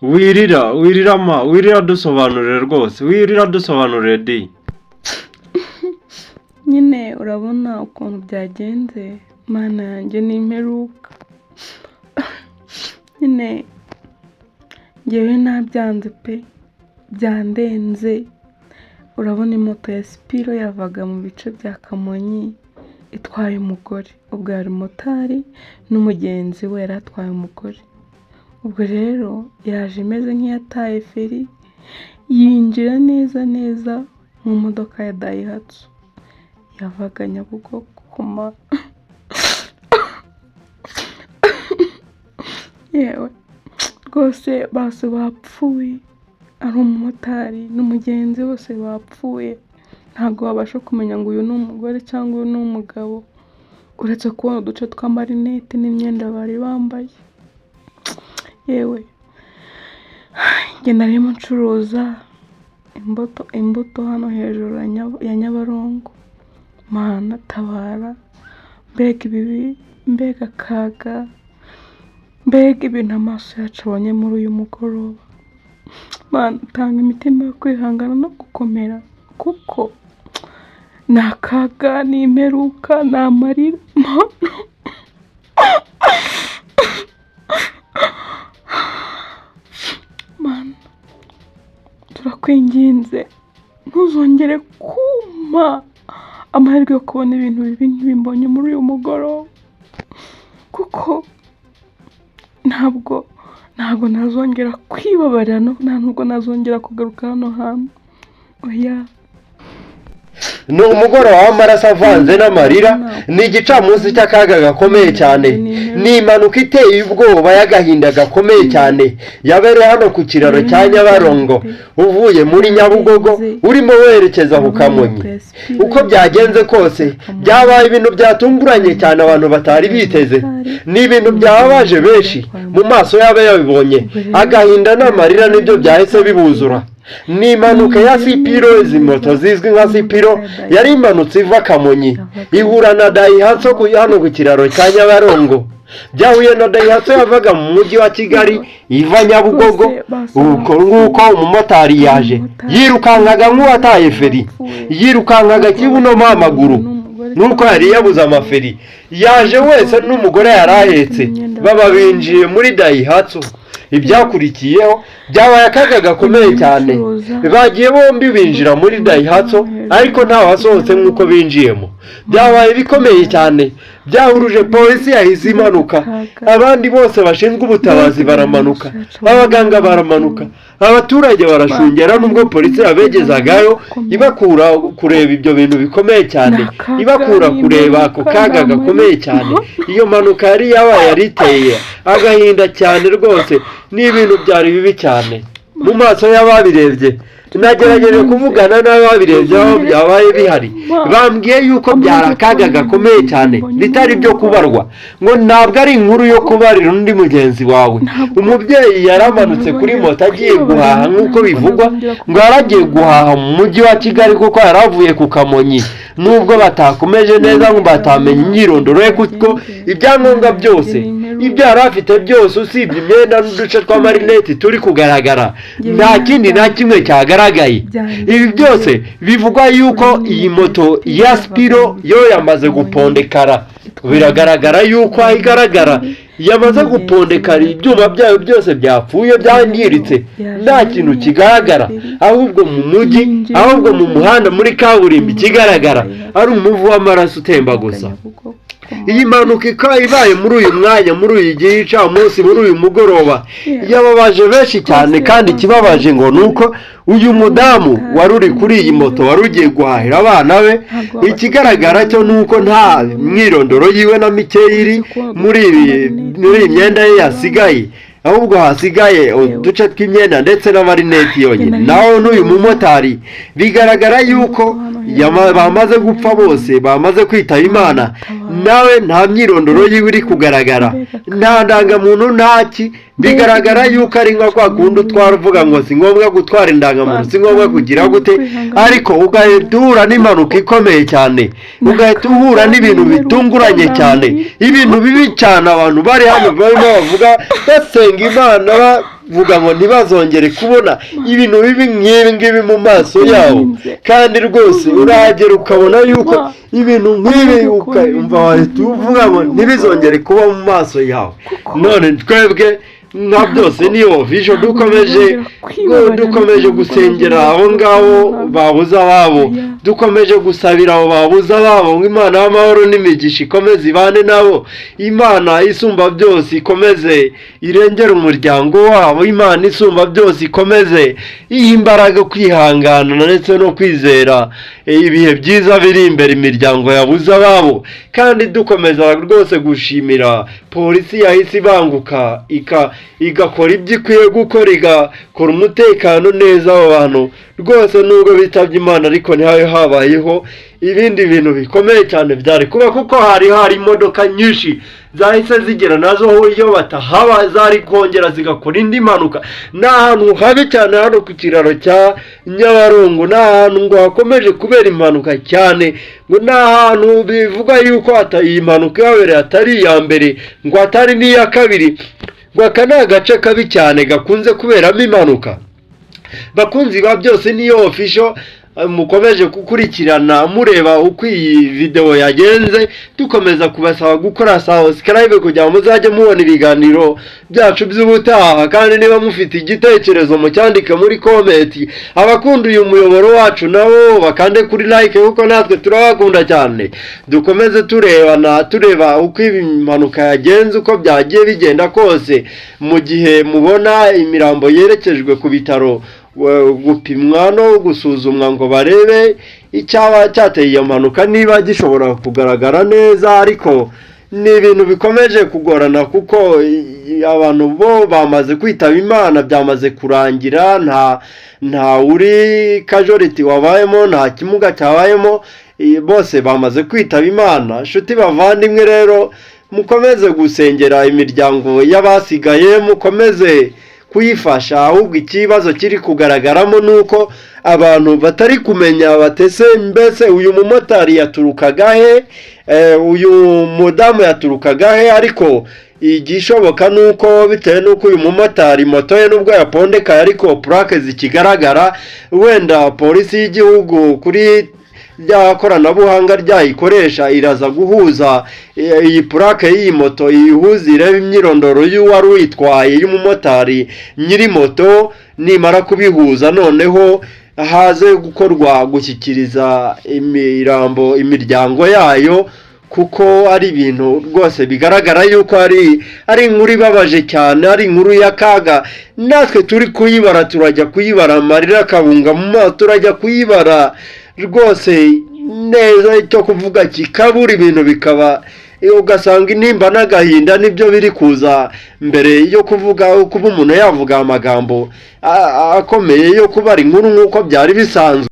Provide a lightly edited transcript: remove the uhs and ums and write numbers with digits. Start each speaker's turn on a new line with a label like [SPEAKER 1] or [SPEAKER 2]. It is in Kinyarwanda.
[SPEAKER 1] wirira dusobanurire rwose, wirira dusobanurire di.
[SPEAKER 2] Nyine urabona ukuntu byagenze, mana yanjye ni imperuka. Nyine ngewe nabyanze pe, byandenze. Urabona imoto ya spiro yavaga mu bice bya Kamonyi itwaye umugore, ubwo yari motari n'umugenzi we yari atwaye umugore. Ubwo rero yaje imeze nk'iyataye feri, yinjira neza mu modoka ya Daihatsu yavaga Nyabugogo kuma. Yewe rwose bose bapfuye, ari umumotari n'umugenzi bose bapfuye. Ntabwo wabasha kumenya ngo uyu ni umugore cyangwa uyu ni umugabo, uretse kubona uduce tw'amarinete n'imyenda bari bambaye. Yewe njye narimo ncuruza imbuto hano hejuru ya Nyabarongo. Mana tabara, mbega akaga, mbega ibintu amaso yacu abonye muri uyu mugoroba. Mana tanga imitima yo kwihangana no gukomera, kuko ni akaga, ni imperuka, ni amarira. Mana turakwinginze ntuzongere kuma amahirwe yo kubona ibintu bibi nk'ibimbonye muri uyu mugoroba, kuko ntabwo nazongera kwibabarira, ntabwo nazongera kugaruka hano hantu. Oya,
[SPEAKER 1] ni umugoroba w'amaraso avanze n'amarira, ni igicamunsi cy'akaga gakomeye cyane, ni impanuka iteye ubwoba y'agahinda gakomeye cyane yabereye hano ku kiraro cya Nyabarongo uvuye muri Nyabugogo urimo werekeza ku Kamonyi. Uko byagenze kose byabaye ibintu byatunguranye cyane, abantu batari biteze, ni ibintu byababaje benshi mu maso yabo yabibonye. Agahinda n'amarira nibyo byahise bibuzura. Ni impanuka ya spiro, izi moto zizwi nka spiro yari imanutse iva Kamonyi ihura na Daihatsu hano ku kiraro cya Nyabarongo. Byahuye na Daihatsu yavaga mu mujyi wa Kigali iva Nyabugogo. Uko nguko umumotari yaje yirukankaga nk'uwataye feri, yirukankaga kibuno amaguru nuko yari yabuze amaferi. Yaje wese n'umugore yarahetse, baba binjiye muri Daihatsu. Ibyakurikiyeho byabaye akaga gakomeye cyane, bagiye bombi binjira muri Daihatsu ariko nta wasohotse nk'uko binjiyemo. Byabaye bikomeye cyane, byahuruje polisi yahise imanuka, abandi bose bashinzwe ubutabazi baramanuka, abaganga baramanuka, abaturage barashungera nubwo polisi yabegezagayo ibakura kureba ibyo bintu bikomeye cyane, ibakura kureba ako kaga gakomeye cyane. Iyo mpanuka yari yabaye yariteye agahinda cyane rwose, ni ibintu byari bibi cyane mu maso y'ababirebye. Nagerageje kuvugana n'ababirebye aho byabaye bihari, bambwiye yuko byari akaga gakomeye cyane bitari byo kubarwa, ngo ntabwo ari inkuru yo kubarira undi mugenzi wawe. Umubyeyi yaramanutse kuri moto agiye guhaha nk'uko bivugwa, ngo yaragiye guhaha mu mujyi wa Kigali kuko yaravuye ku Kamonyi. Nubwo batakomeje neza ngo batamenye imyirondoro ye, kuko ibyangombwa byose ibyo yari afite byose usibye imyenda n'uduce tw'amarineti turi kugaragara, nta kindi na kimwe cyagaragaye. Ibi byose bivugwa yuko iyi moto ya spiro yo yamaze gupondekara. Biragaragara yuko aho igaragara yamaze gupondekara, ibyuma byayo byose byapfuye byangiritse, nta kintu kigaragara, ahubwo mu mujyi, ahubwo mu muhanda muri kaburimbo ikigaragara ari umuvu w'amaraso utemba gusa. Iyi mpanuka ibaye muri uyu mwanya, muri uyu gicamunsi, muri uyu mugoroba, yababaje benshi cyane. Kandi ikibabaje ngo nuko uyu mudamu wari uri kuri iyi moto wari ugiye guhahira abana be, ikigaragara cyo nuko nta mwirondoro yiwe na mikeya iri muri iyi myenda ye yasigaye, ahubwo hasigaye uduce tw'imyenda ndetse n'amarineti yonyine. Naho n'uyu mumotari bigaragara yuko bamaze gupfa, bose bamaze kwitaba Imana, nawe nta myirondoro yiwe iri kugaragara, nta ndangamuntu ntaki. Bigaragara yuko ari nka kwa kundi utwara uvuga ngo si ngombwa gutwara indangamuntu, si ngombwa kugira gute, ariko ugahita uhura n'impanuka ikomeye cyane, ugahita uhura n'ibintu bitunguranye cyane, ibintu bibi cyane. Abantu bari hano barimo bavuga basenga Imana vuga ngo ntibazongere kubona ibintu bibi nk'ibi ngibi mu maso yabo, kandi rwose urahagera ukabona yuko ibintu nk'ibi ukumva wahita uvuga ngo ntibizongere kuba mu maso yawe. None twebwe nka byose niyo vision dukomeje gusengera abo ngabo babuze ababo, dukomeje gusabira abo babuze ababo ngo Imana y'amahoro n'imigisha ikomeze ibane nabo, Imana isumba byose ikomeze irengera umuryango wabo, Imana isumba byose ikomeze iha imbaraga kwihangana ndetse no kwizera ibihe byiza biri imbere imiryango yabuze ababo. Kandi dukomeza rwose gushimira polisi yahise ibanguka igakora ibyo ikwiye gukora, igakora umutekano neza abo bantu rwose, nubwo bitabye Imana ariko ntihabe habayeho ibindi bintu bikomeye cyane byari kuba, kuko hari imodoka nyinshi zahise zigera nazo iyo batahaba zari kongera zigakora indi mpanuka. Ni ahantu habi cyane hano ku kiraro cya Nyabarongo, ni ahantu ngo hakomeje kubera impanuka cyane, ngo ni ahantu bivuga yuko iyi mpanuka yabereye atari iya mbere, ngo atari n'iya kabiri, ngo aka ni agace kabi cyane gakunze kuberamo impanuka. Bakunzi ba byose niyo official, mukomeje gukurikirana mureba uko iyi video yagenze, dukomeza kubasaba gukora subscribe kugira ngo muzajye mubona ibiganiro byacu by'ubutaha. Kandi niba mufite igitekerezo mucyandike muri comment, abakunda uyu muyoboro wacu nabo bakande kuri like kuko natwe turabakunda cyane. Dukomeze tureba uko impanuka yagenze, uko byagiye bigenda kose, mu gihe mubona imirambo yerekejwe ku bitaro gupimwa no gusuzumwa ngo barebe icyaba cyateye iyo mpanuka niba gishobora kugaragara neza. Ariko ni ibintu bikomeje kugorana kuko abantu bo bamaze kwitaba Imana, byamaze kurangira, nta uri casualty wabayemo, nta kimuga cyabayemo, bose bamaze kwitaba Imana. Nshuti bavandimwe rero, mukomeze gusengera imiryango y'abasigaye, mukomeze kuyifasha. Ahubwo ikibazo kiri kugaragaramo nuko abantu batari kumenya batese mbese uyu mumotari yaturukaga he, uyu mudamu yaturukaga he. Ariko igishoboka nuko bitewe nuko uyu mumotari moto ye nubwo yapondeka ariko plaque zikigaragara, wenda polisi y'igihugu kuri rya koranabuhanga ryayikoresha iraza guhuza iyi plaque y'iyi moto, iyihuza irebe imyirondoro y'uwari uyitwaye y'umumotari nyiri moto. Nimara kubihuza noneho haze gukorwa gushyikiriza imiryango yayo, kuko ari ibintu rwose bigaragara yuko ari inkuru ibabaje cyane, ari inkuru y'akaga. Natwe turi kuyibara turajya kuyibara amarira akabunga mu maso, turajya kuyibara rwose neza, icyo kuvuga kikabura, ibintu bikaba ugasanga intimba n'agahinda nibyo biri kuza mbere yo kuba umuntu yavuga amagambo akomeye yo kubara inkuru nk'uko byari bisanzwe.